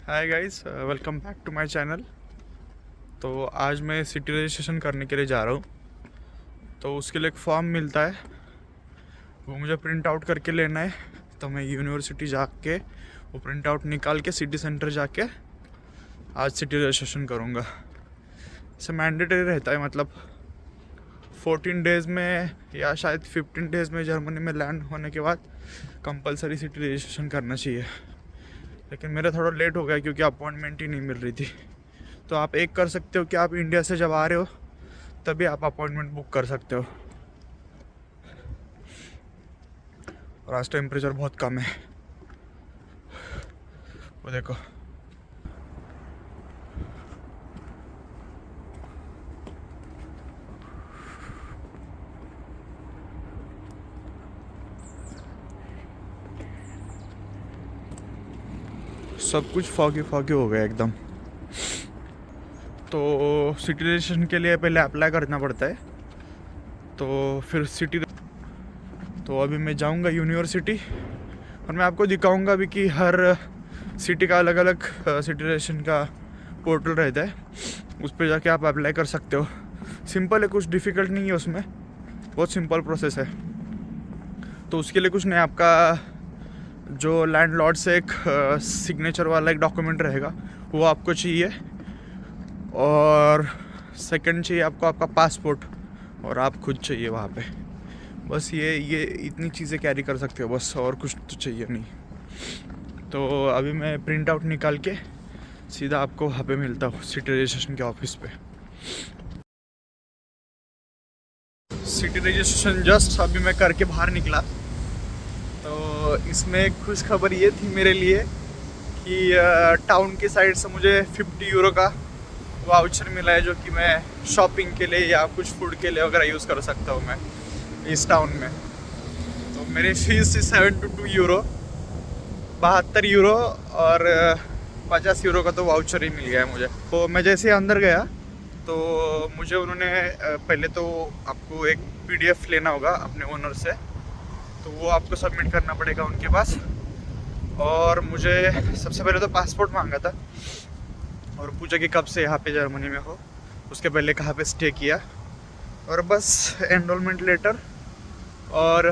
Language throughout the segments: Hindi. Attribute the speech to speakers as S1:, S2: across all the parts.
S1: Hi guys, welcome back to my channel. तो आज मैं सिटी रजिस्ट्रेशन करने के लिए जा रहा हूँ। तो उसके लिए एक फॉर्म मिलता है, वो मुझे प्रिंट आउट करके लेना है। तो मैं यूनिवर्सिटी जाके वो प्रिंट आउट निकाल के सिटी सेंटर जाके आज सिटी रजिस्ट्रेशन करूँगा। इसे मैंडेटरी रहता है, मतलब 14 डेज़ में या शायद 15 डेज़ में जर्मनी में लैंड होने के बाद कंपलसरी सिटी रजिस्ट्रेशन करना चाहिए। लेकिन मेरा थोड़ा लेट हो गया क्योंकि अपॉइंटमेंट ही नहीं मिल रही थी। तो आप एक कर सकते हो कि आप इंडिया से जब आ रहे हो तभी आप अपॉइंटमेंट बुक कर सकते हो। और आज टेम्परेचर बहुत कम है, वो देखो। सब कुछ फॉगी फॉगी हो गया एकदम। तो सिटी रजिस्ट्रेशन के लिए पहले अप्लाई करना पड़ता है। तो फिर तो अभी मैं जाऊंगा यूनिवर्सिटी और मैं आपको दिखाऊंगा भी कि हर सिटी का अलग अलग सिटी रजिस्ट्रेशन का पोर्टल रहता है। उस पर जाके आप अप्लाई कर सकते हो। सिंपल है, कुछ डिफ़िकल्ट नहीं है उसमें, बहुत सिंपल प्रोसेस है। तो उसके लिए कुछ नहीं, आपका जो लैंडलॉर्ड से एक सिग्नेचर वाला एक डॉक्यूमेंट रहेगा वो आपको चाहिए। और सेकंड चाहिए आपको आपका पासपोर्ट, और आप खुद चाहिए वहाँ पे। बस ये इतनी चीज़ें कैरी कर सकते हो बस, और कुछ तो चाहिए नहीं। तो अभी मैं प्रिंट आउट निकाल के सीधा आपको वहाँ पे मिलता हूँ सिटी रजिस्ट्रेशन के ऑफिस पे। सिटी रजिस्ट्रेशन जस्ट अभी मैं करके बाहर निकला। तो इसमें खुश खबर ये थी मेरे लिए कि टाउन की साइड से मुझे 50 यूरो का वाउचर मिला है, जो कि मैं शॉपिंग के लिए या कुछ फूड के लिए वगैरह यूज़ कर सकता हूँ मैं इस टाउन में। तो मेरी फीस थी 72 यूरो, 72 यूरो, और 50 यूरो का तो वाउचर ही मिल गया है मुझे। तो मैं जैसे अंदर गया तो मुझे उन्होंने पहले तो आपको एक PDF लेना होगा अपने ओनर से, तो वो आपको सबमिट करना पड़ेगा उनके पास। और मुझे सबसे पहले तो पासपोर्ट मांगा था और पूछा कि कब से यहाँ पे जर्मनी में हो, उसके पहले कहाँ पे स्टे किया, और बस एनरोलमेंट लेटर और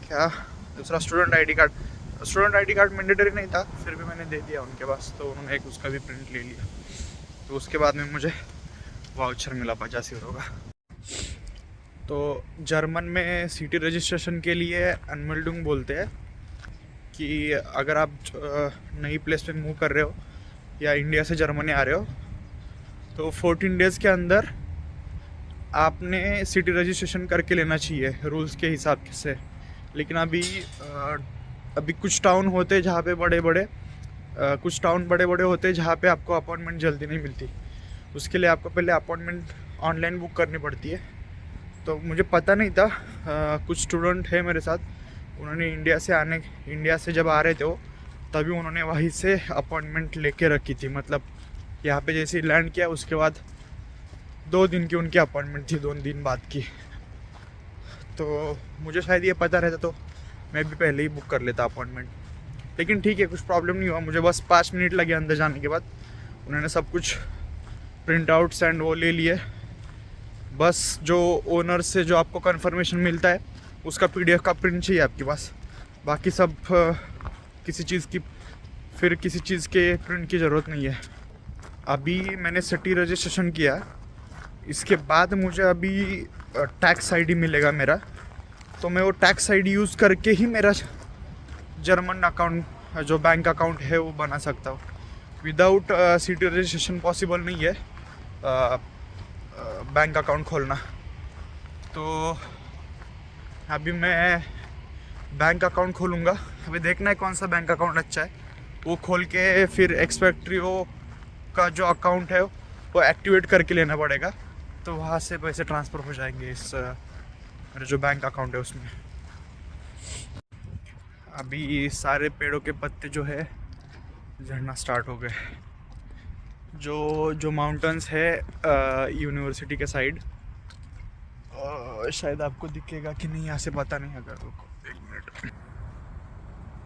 S1: क्या दूसरा student ID card. Student ID card mandatory नहीं था, फिर भी मैंने दे दिया उनके पास, तो उन्होंने एक उसका भी प्रिंट ले लिया। तो उसके बाद में मुझे वाउचर मिला 50 यूरो का। तो जर्मन में सिटी रजिस्ट्रेशन के लिए अनमेल्डिंग बोलते हैं कि अगर आप नई प्लेस पे मूव कर रहे हो या इंडिया से जर्मनी आ रहे हो तो 14 डेज़ के अंदर आपने सिटी रजिस्ट्रेशन करके लेना चाहिए रूल्स के हिसाब से। लेकिन अभी कुछ टाउन होते हैं जहाँ पे कुछ टाउन बड़े बड़े होते हैं जहाँ पे आपको अपॉइंटमेंट जल्दी नहीं मिलती। उसके लिए आपको पहले अपॉइंटमेंट ऑनलाइन बुक करनी पड़ती है। तो मुझे पता नहीं था, कुछ स्टूडेंट है मेरे साथ, उन्होंने इंडिया से जब आ रहे थे वो, तभी उन्होंने वहीं से अपॉइंटमेंट लेके रखी थी। मतलब यहाँ पे जैसे लैंड किया उसके बाद 2 दिन की उनकी अपॉइंटमेंट थी, 2 दिन बाद की। तो मुझे शायद ये पता रहता तो मैं भी पहले ही बुक कर लेता अपॉइंटमेंट। लेकिन ठीक है, कुछ प्रॉब्लम नहीं हुआ, मुझे बस 5 मिनट लगे अंदर जाने के बाद। उन्होंने सब कुछ प्रिंट आउट्स एंड वो ले लिए। बस जो ओनर से जो आपको कंफर्मेशन मिलता है उसका PDF का प्रिंट चाहिए आपके पास। बाकी सब किसी चीज़ के प्रिंट की ज़रूरत नहीं है। अभी मैंने सिटी रजिस्ट्रेशन किया, इसके बाद मुझे अभी टैक्स ID मिलेगा मेरा। तो मैं वो टैक्स ID यूज़ करके ही मेरा जर्मन अकाउंट जो बैंक अकाउंट है वो बना सकता हूँ। विदाउट सिटी रजिस्ट्रेशन पॉसिबल नहीं है बैंक अकाउंट खोलना। तो अभी मैं बैंक अकाउंट खोलूँगा। अभी देखना है कौन सा बैंक अकाउंट अच्छा है, वो खोल के फिर एक्सपेक्ट्रियो का जो अकाउंट है वो एक्टिवेट करके लेना पड़ेगा। तो वहाँ से पैसे ट्रांसफ़र हो जाएंगे इस मेरे जो बैंक अकाउंट है उसमें। अभी सारे पेड़ों के पत्ते जो है झड़ना स्टार्ट हो गए। जो माउंटेन्स है यूनिवर्सिटी के साइड, शायद आपको दिखेगा कि नहीं यहाँ से, पता नहीं। अगर रुको 1 मिनट,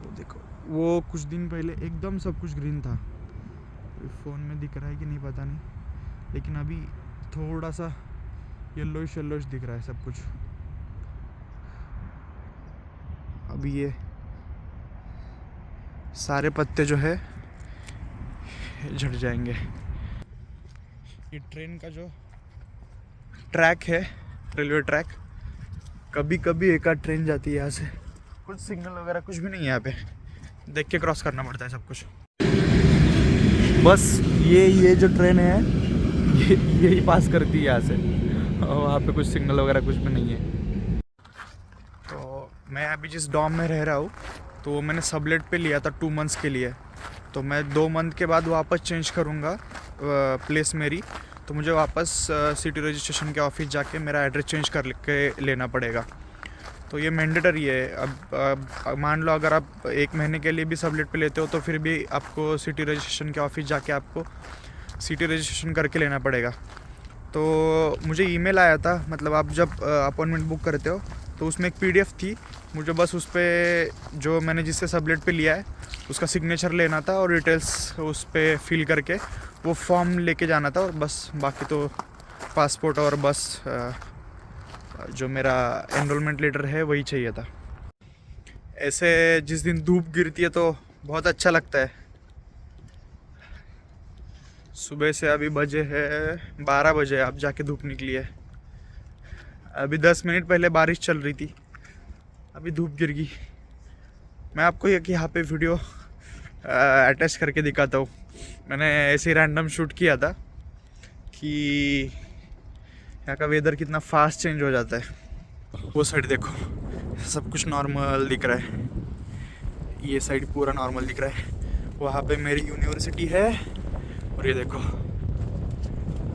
S1: वो देखो वो कुछ दिन पहले एकदम सब कुछ ग्रीन था। फ़ोन में दिख रहा है कि नहीं पता नहीं, लेकिन अभी थोड़ा सा येलोइश येलोइश दिख रहा है सब कुछ। अभी ये सारे पत्ते जो है झड़ जाएंगे। ये ट्रेन का जो ट्रैक है, रेलवे ट्रैक, कभी कभी एक आध ट्रेन जाती है यहाँ से। कुछ सिग्नल वगैरह कुछ भी नहीं है यहाँ पे, देख के क्रॉस करना पड़ता है सब कुछ। बस ये जो ट्रेन है यही पास करती है यहाँ से, और वहाँ पे कुछ सिग्नल वगैरह कुछ भी नहीं है। तो मैं अभी जिस डॉम में रह रहा हूँ, तो वो मैंने सबलेट पे लिया था 2 मंथ्स के लिए। तो मैं 2 मंथ के बाद वापस चेंज करूँगा प्लेस मेरी। तो मुझे वापस सिटी रजिस्ट्रेशन के ऑफिस जाके मेरा एड्रेस चेंज कर के लेना पड़ेगा। तो ये मैंडेटरी है। अब मान लो अगर आप 1 महीने के लिए भी सबलेट पे लेते हो, तो फिर भी आपको सिटी रजिस्ट्रेशन के ऑफिस जाके आपको सिटी रजिस्ट्रेशन करके लेना पड़ेगा। तो मुझे ईमेल आया था, मतलब आप जब अपॉइंटमेंट बुक करते हो तो उसमें एक पीडीएफ थी। मुझे बस उस पर जो मैंने जिससे सबलेट पे लिया है उसका सिग्नेचर लेना था और डिटेल्स उस पर फिल करके वो फॉर्म लेके जाना था, और बस बाकी तो पासपोर्ट और बस जो मेरा एनरोलमेंट लेटर है वही चाहिए था। ऐसे जिस दिन धूप गिरती है तो बहुत अच्छा लगता है। सुबह से अभी बजे है 12 बजे, अब जाके धूप निकली है। अभी 10 मिनट पहले बारिश चल रही थी, अभी धूप गिर गई। मैं आपको एक यहाँ पे वीडियो अटैच करके दिखाता हूँ। मैंने ऐसे ही रैंडम शूट किया था कि यहाँ का वेदर कितना फास्ट चेंज हो जाता है। वो साइड देखो, सब कुछ नॉर्मल दिख रहा है, ये साइड पूरा नॉर्मल दिख रहा है। वहाँ पे मेरी यूनिवर्सिटी है, और ये देखो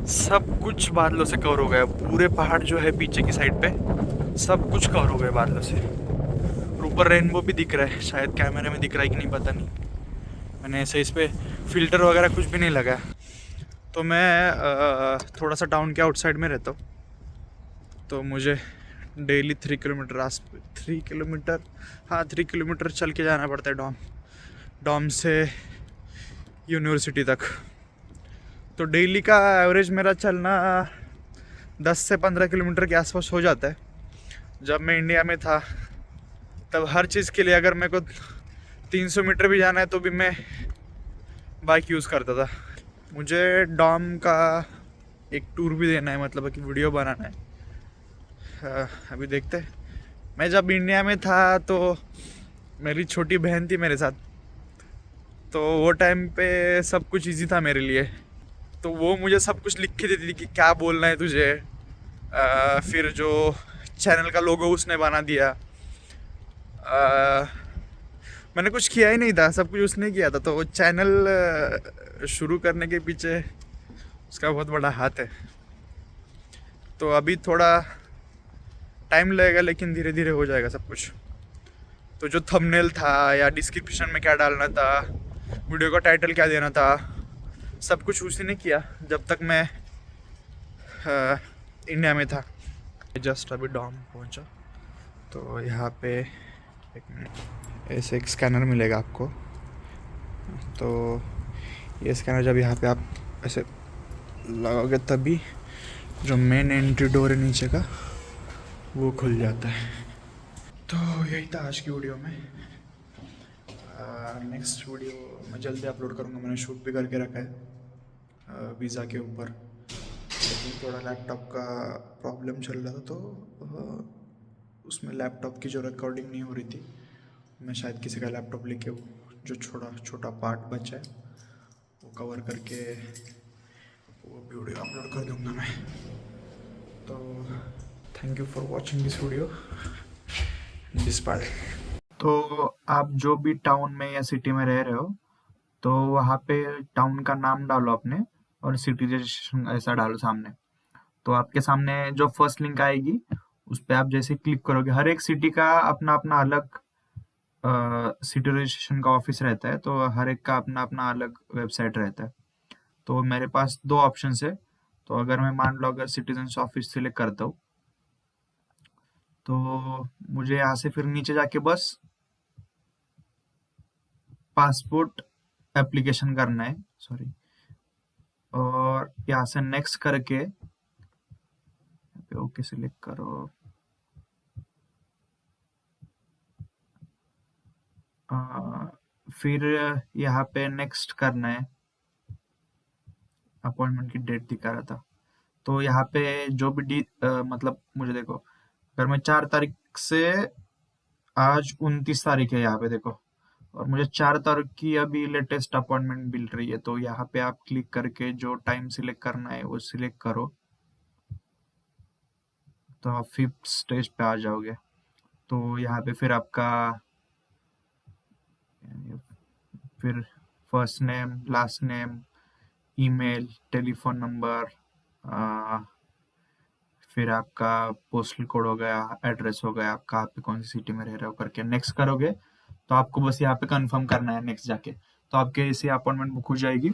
S1: सब कुछ बादलों से कवर हो गया। पूरे पहाड़ जो है पीछे की साइड पे सब कुछ कवर हो गए बादलों से। और ऊपर रेनबो भी दिख रहा है, शायद कैमरे में दिख रहा है कि नहीं पता नहीं। मैंने ऐसे इस पर फिल्टर वगैरह कुछ भी नहीं लगा। तो मैं थोड़ा सा टाउन के आउटसाइड में रहता हूँ, तो मुझे डेली 3 किलोमीटर 3 किलोमीटर, हाँ 3 किलोमीटर चल के जाना पड़ता है डॉम से यूनिवर्सिटी तक। तो डेली का एवरेज मेरा चलना 10 से 15 किलोमीटर के आसपास हो जाता है। जब मैं इंडिया में था तब हर चीज़ के लिए अगर मेरे को 300 मीटर भी जाना है तो भी मैं बाइक यूज़ करता था। मुझे डॉम का एक टूर भी देना है, मतलब कि वीडियो बनाना है। अभी देखते हैं। मैं जब इंडिया में था तो मेरी छोटी बहन थी मेरे साथ, तो वो टाइम पे सब कुछ इजी था मेरे लिए। तो वो मुझे सब कुछ लिख के देती थी कि क्या बोलना है तुझे। फिर जो चैनल का लोगो उसने बना दिया। मैंने कुछ किया ही नहीं था, सब कुछ उसने किया था। तो वो चैनल शुरू करने के पीछे उसका बहुत बड़ा हाथ है। तो अभी थोड़ा टाइम लगेगा, लेकिन धीरे धीरे हो जाएगा सब कुछ। तो जो थंबनेल था या डिस्क्रिप्शन में क्या डालना था, वीडियो का टाइटल क्या देना था, सब कुछ उसी ने किया जब तक मैं इंडिया में था। जस्ट अभी डॉम पहुंचा, तो यहाँ पे 1 मिनट, ऐसे एक स्कैनर मिलेगा आपको। तो ये स्कैनर जब यहाँ पे आप ऐसे लगाओगे तभी जो मेन एंट्री डोर है नीचे का वो खुल जाता है। तो यही था आज की वीडियो में। नेक्स्ट वीडियो मैं जल्दी अपलोड करूँगा। मैंने शूट भी करके रखा है वीज़ा के ऊपर, लेकिन थोड़ा लैपटॉप का प्रॉब्लम चल रहा था, तो उसमें लैपटॉप की जो रिकॉर्डिंग नहीं हो रही थी, मैं शायद किसी का लैपटॉप लेके वो जो छोटा छोटा पार्ट बचा है वो कवर करके वो वीडियो अपलोड कर दूँगा मैं। तो thank you for watching this video this part. तो आप जो भी टाउन में या सिटी में रह रहे हो, तो वहाँ पे टाउन का नाम डालो अपने, और सिटी रजिस्ट्रेशन ऐसा डालो सामने। तो आपके सामने जो फर्स्ट लिंक आएगी उस पर आप जैसे क्लिक करोगे, हर एक सिटी का अपना अपना अलग सिटी रजिस्ट्रेशन का ऑफिस रहता है, तो हर एक का अपना अपना अलग वेबसाइट रहता है। तो मेरे पास 2 ऑप्शन है। तो अगर मैं मान लो अगर सिटीजन्स ऑफिस सिलेक्ट करता हूँ, तो मुझे यहाँ से फिर नीचे जाके बस पासपोर्ट एप्लीकेशन करना है, सॉरी, और यहाँ से नेक्स्ट करके ओके सिलेक्ट करो। फिर यहाँ पे नेक्स्ट करना है, अपॉइंटमेंट की डेट दिखा रहा था, तो यहाँ पे जो भी मतलब मुझे देखो, अगर मैं 4 तारीख से, आज 29 तारीख है यहाँ पे देखो, और मुझे 4 तारीख की अभी लेटेस्ट अपॉइंटमेंट मिल रही है, तो यहाँ पे आप क्लिक करके जो टाइम सिलेक्ट करना है वो सिलेक्ट करो, तो आप 5th स्टेज पे आ जाओगे। तो यहाँ पे फिर आपका फिर first name, last name, email, telephone number, फिर आपका पोस्टल कोड हो गया, एड्रेस हो गया आपका, आप कौन सी सिटी में रह रहे हो करके नेक्स्ट करोगे, तो आपको बस यहाँ पे कंफर्म करना है नेक्स्ट जाके, तो आपके इसे अपॉइंटमेंट बुक हो जाएगी,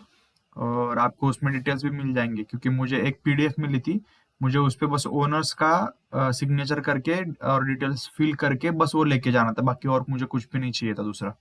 S1: और आपको उसमें डिटेल्स भी मिल जाएंगे, क्योंकि मुझे एक पीडीएफ मिली थी, मुझे उस पे बस ओनर्स का सिग्नेचर करके और डिटेल्स फिल करके बस वो लेके जाना था, बाकी और मुझे कुछ भी नहीं चाहिए था दूसरा।